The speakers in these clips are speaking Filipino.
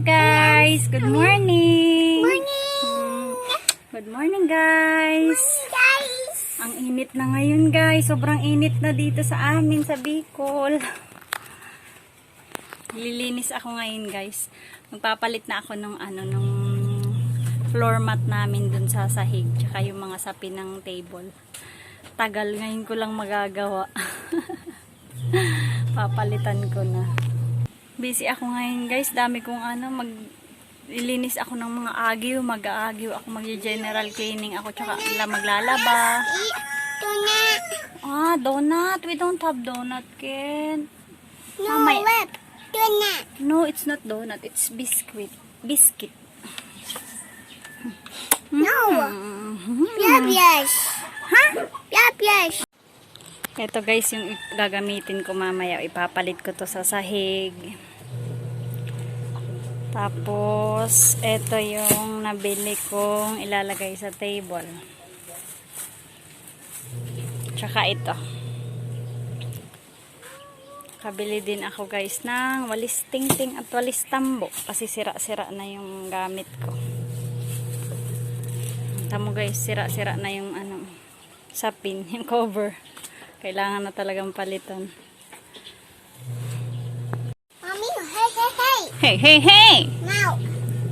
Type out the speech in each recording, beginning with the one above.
guys! Good morning! Morning! Good morning guys! Guys! Ang init na ngayon guys. Sobrang init na dito sa amin sa Bicol. Lilinis ako ngayon guys. Magpapalit na ako ng nung floor mat namin dun sa sahig. Tsaka yung mga sapi ng table. Tagal ngayon ko lang magagawa. Papalitan ko na. Busy ako ngayon guys. Dami kong maglilinis ako ng mga agiw. Mag-agiw ako, mag-general cleaning ako. Tsaka maglalaba. Donut! Donut. We don't have donut, Ken. No, lip. Donut. No, it's not donut. It's biscuit. Biscuit. No. Yes. Ha? Yes. Ito guys, yung gagamitin ko mamaya. Ipapalit ko to sa sahig. Tapos, ito yung nabili kong ilalagay sa table. Tsaka ito. Kabili din ako guys ng walis tingting at walis tambo. Kasi sira-sira na yung gamit ko. Tamo guys, sira-sira na yung sapin, yung cover. Kailangan na talagang palitan. Mommy, hey. Hey, hey, hey! Now.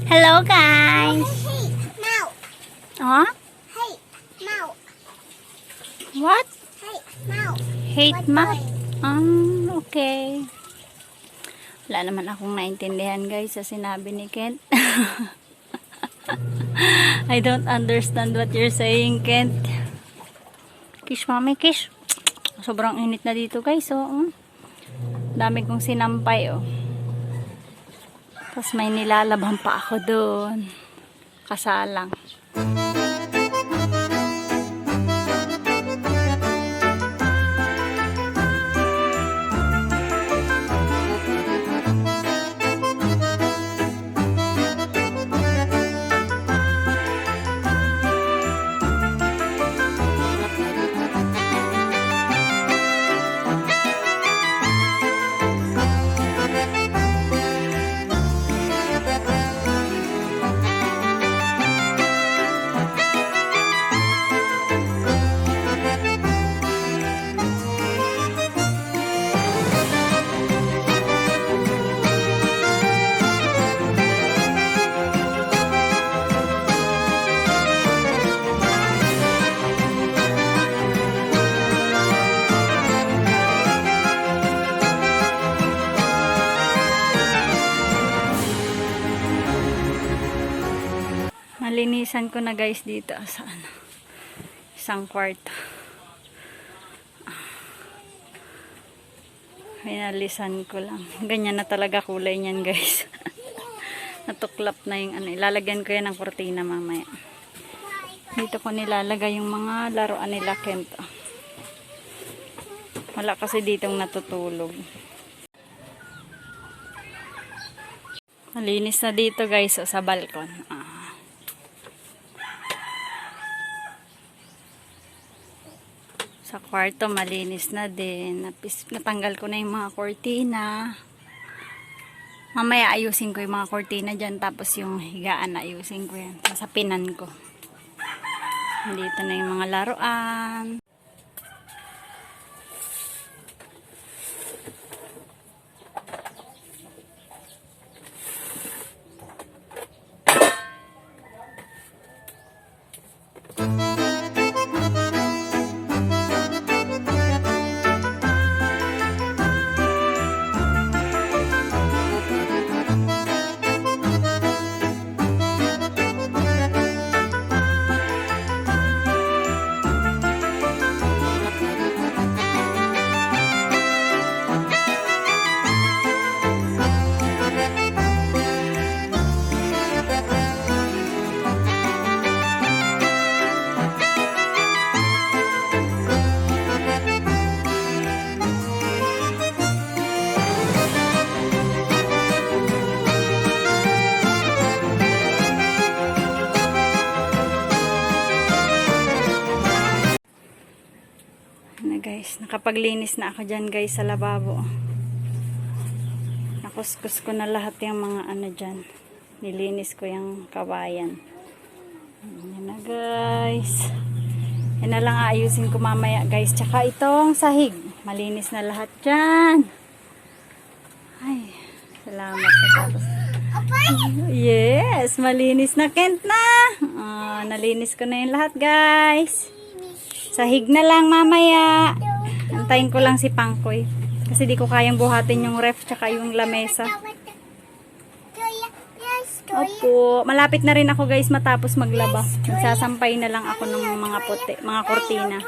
Hello guys! Hey. Now. Huh? Hey. Now. What? Hey. Now. Hate math? Okay. Wala naman akong naintindihan guys sa sinabi ni Kent. I don't understand what you're saying, Kent. Kiss, mommy, kiss. Sobrang init na dito guys, oh. Dami kong sinampay, oh. Tapos may nilalaban pa ako doon. Kasalang. Malinisan ko na guys dito sa isang kwarto. Pinalisan ko lang. Ganyan na talaga kulay niyan guys. Natuklap na yung ilalagyan ko yan ng kurtina mamaya. Dito ko nilalagay yung mga laruan nila Kent. Wala kasi ditong natutulog. Malinis na dito guys sa balkon. Sa kwarto malinis na din. Natanggal ko na yung mga kortina. Mamaya ayusin ko yung mga kortina dyan. Tapos yung higaan ayusin ko yan. Sa pinan ko. Dito na yung mga laruan. guys. Nakapaglinis na ako dyan guys sa lababo. Nakuskus ko na lahat yung mga ano dyan. Nilinis ko yung kawayan. Yan na guys. Yan na lang aayusin ko mamaya guys. Tsaka itong sahig. Malinis na lahat dyan. Ay, salamat. Yes, malinis na Kent na. Nalinis ko na yung lahat guys. Sahig na lang mamaya. Antayin ko lang si Pangkoy. Kasi di ko kayang buhatin yung ref tsaka yung lamesa. Opo, malapit na rin ako guys matapos maglaba. Magsasampay na lang ako ng mga puti, mga kortina.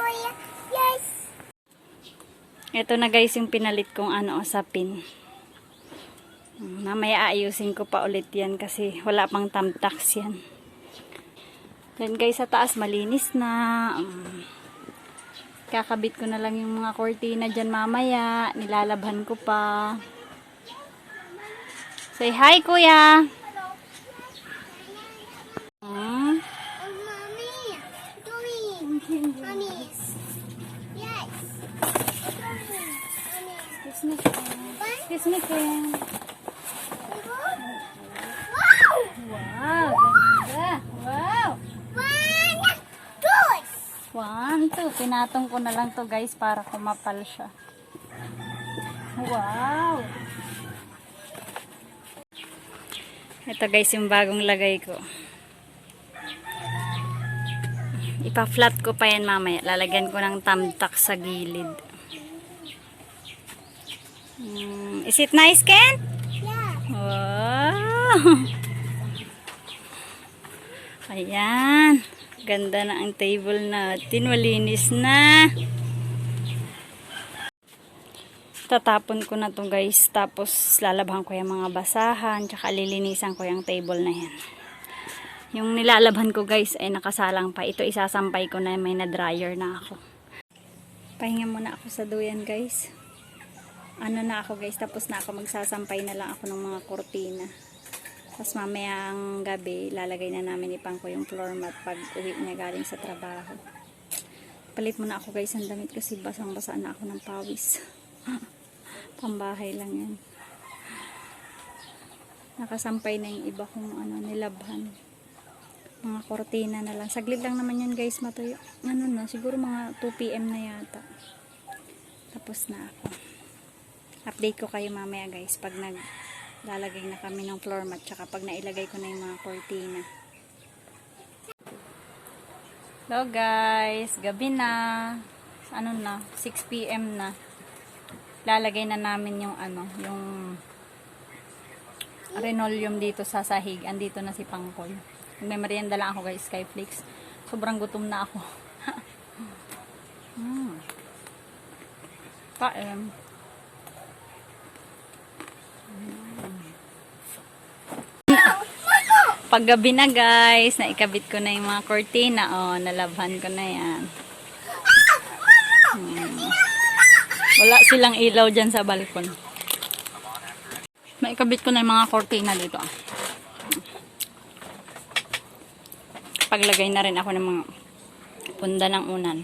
Ito na guys yung pinalit kong sapin. Mamaya aayusin ko pa ulit yan kasi wala pang tamtax yan. Yan guys sa taas malinis na. Kakabit ko na lang yung mga kortina dyan mamaya. Nilalabhan ko pa. Say hi, kuya. Mommy, doing. Mommy's. Yes. Excuse me, Ken. Excuse me, Ken. Wow! Wow, ganda. Wow. 1, 2. Pinatong ko na lang to guys para kumapal siya. Wow. Ito guys yung bagong lagay ko. Ipa-flat ko pa yan mamaya. Lalagyan ko ng tamtak sa gilid. Is it nice, Ken? Yeah. Wow. Ayan. Ganda na ang table natin. Malinis na. Tatapon ko na to guys. Tapos lalabhan ko yung mga basahan. Tsaka lilinisan ko yung table na yan. Yung nilalabhan ko guys ay nakasalang pa. Ito isasampay ko na may na-dryer na ako. Pahinga muna ako sa duyan guys. Ano na ako guys. Tapos na ako magsasampay na lang ako ng mga kortina. Tapos mamayang gabi, lalagay na namin ipang ko yung floor mat pag uwi niya galing sa trabaho. Palit muna ako guys ang damit kasi basang-basa na ako ng pawis. Pambahay lang yan. Nakasampay na yung iba kong nilabhan. Mga kortina na lang. Saglit lang naman yan guys matuyo. Siguro mga 2 PM na yata. Tapos na ako. Update ko kayo mamaya guys pag lalagay na kami ng floor mat tsaka pag nailagay ko na yung mga kortina. Hello guys, gabi na. 6 PM na. Lalagay na namin yung yung linoleum dito sa sahig. Andito na si Pangkoy. May merienda lang ako guys, Skyflakes. Sobrang gutom na ako. Kain. Paggabi na guys, naikabit ko na yung mga kortina. Nalabhan ko na yan. Wala silang ilaw dyan sa balkon. Naikabit ko na yung mga kortina dito. Paglagay na rin ako ng mga punda ng unan.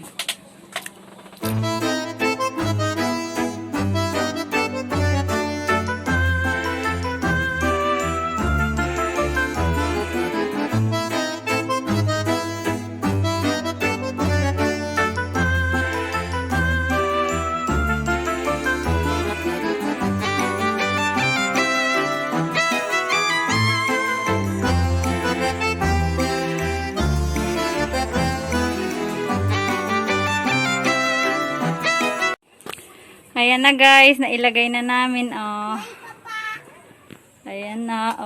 Ayan na guys, nailagay na namin, Ayan na,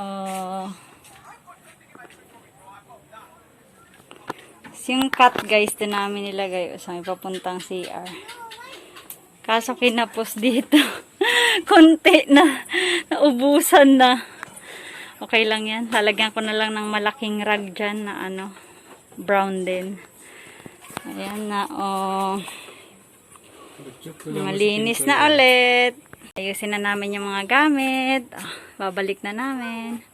Yung cut guys, din namin nilagay, sa may papuntang CR. Kaso kinapos dito. Konti na, naubusan na. Okay lang yan, lalagyan ko na lang ng malaking rag dyan na brown din. Ayan na, malinis na ulit. Ayusin na namin yung mga gamit. Babalik na namin.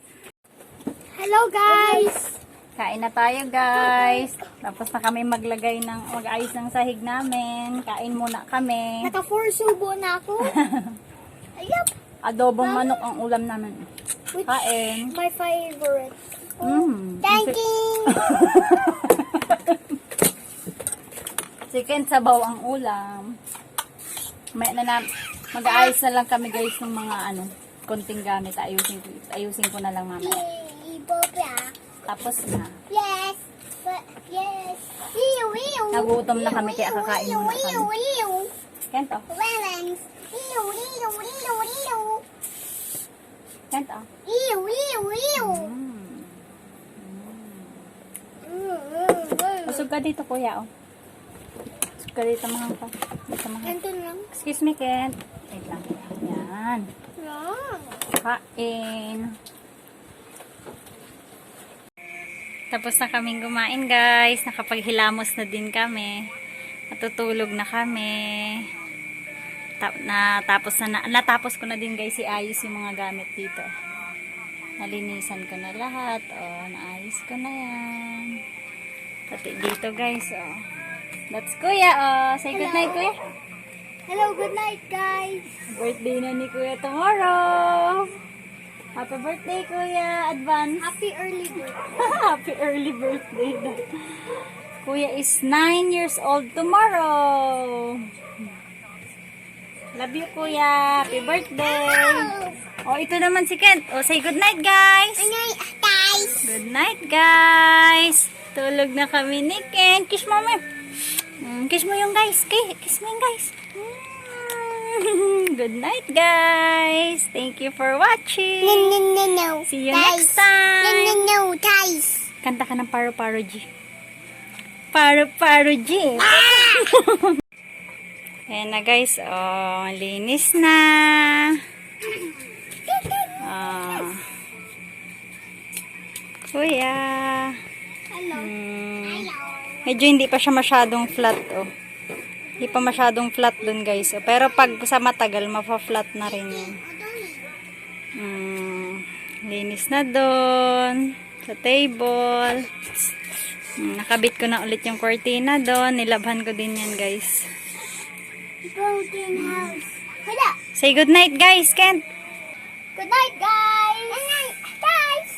Hello guys! Kain na tayo guys. Tapos na kami mag-ayos ng sahig namin. Kain muna kami. Naka-4 subo na ako. Ayop! Adobong manok ang ulam namin. Which Kain. my favorite. Thank Si Kent sabaw ang ulam. May mag-aayos na lang kami guys ng mga konting gamit. Ayusin ko na lang mamaya. Yay, Bobia. Tapos na. Yes. But, yes. Ew, ew. Nagutom na kami kaya kakain Ew, muna ew, kami. ew. Kent Lemons. Ew, ew, ew, ew. Kent Ew, ew, ew. Busog ka dito kuya Busog ka dito mga ka. Dito mga. Ganito lang. Excuse me Kent. Wait lang. Yan. Lang. Kain. Tapos na kaming kumain guys. Nakapaghilamos na din kami. Natutulog na kami. Natapos ko na din guys iayos yung mga gamit dito. Nalinisan ko na lahat. Naayos ko na yan. Pati dito guys. That's kuya. Say good night kuya. Hello, good night, guys. Birthday na ni kuya tomorrow. Happy birthday kuya. Advance. Happy early birthday. Happy early birthday daw. Kuya is 9 years old tomorrow. Love you kuya. Happy birthday. Ito naman si Kent. Say good night guys. Good night, guys. Good night guys. Tulog na kami ni Kent. Kiss mo kiss mo yung guys. Kiss mo yung guys. Good night guys. Thank you for watching. No. See you Guys. next time. No, guys. Kanta ka ng Paro-Paro G. Paro-Paro G. Ayan na guys. Linis na. Kuya. Hello. Medyo hindi pa siya masyadong flat. Hindi pa masyadong flat dun guys. Pero pag sa matagal, mapa-flat na rin yun. Linis na dun. Sa table. Nakabit ko na ulit yung cortina doon. Nilabhan ko din yan guys. Broken house. Hala. Say good night guys, Kent. Good night, guys. Good night, guys.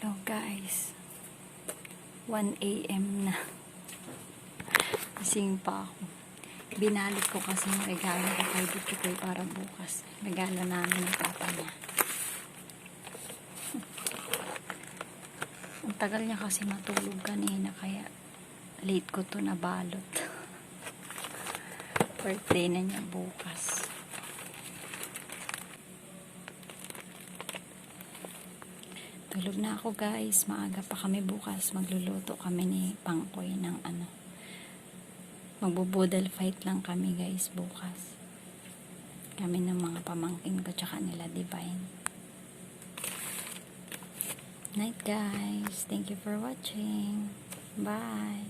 Hello guys. 1 AM na. Gising pa ako. Binalik ko kasi yung regalo ko kay Dikitoy para bukas. Regalo namin ng papa niya. Ang tagal niya kasi matulog kanina kaya late ko to nabalot. Birthday na niya bukas. Tulog na ako guys. Maaga pa kami bukas. Magluluto kami ni Pangkoy ng magbubudal fight lang kami guys bukas. Kami ng mga pamangkin ko tsaka nila Divine. Night guys. Thank you for watching. Bye.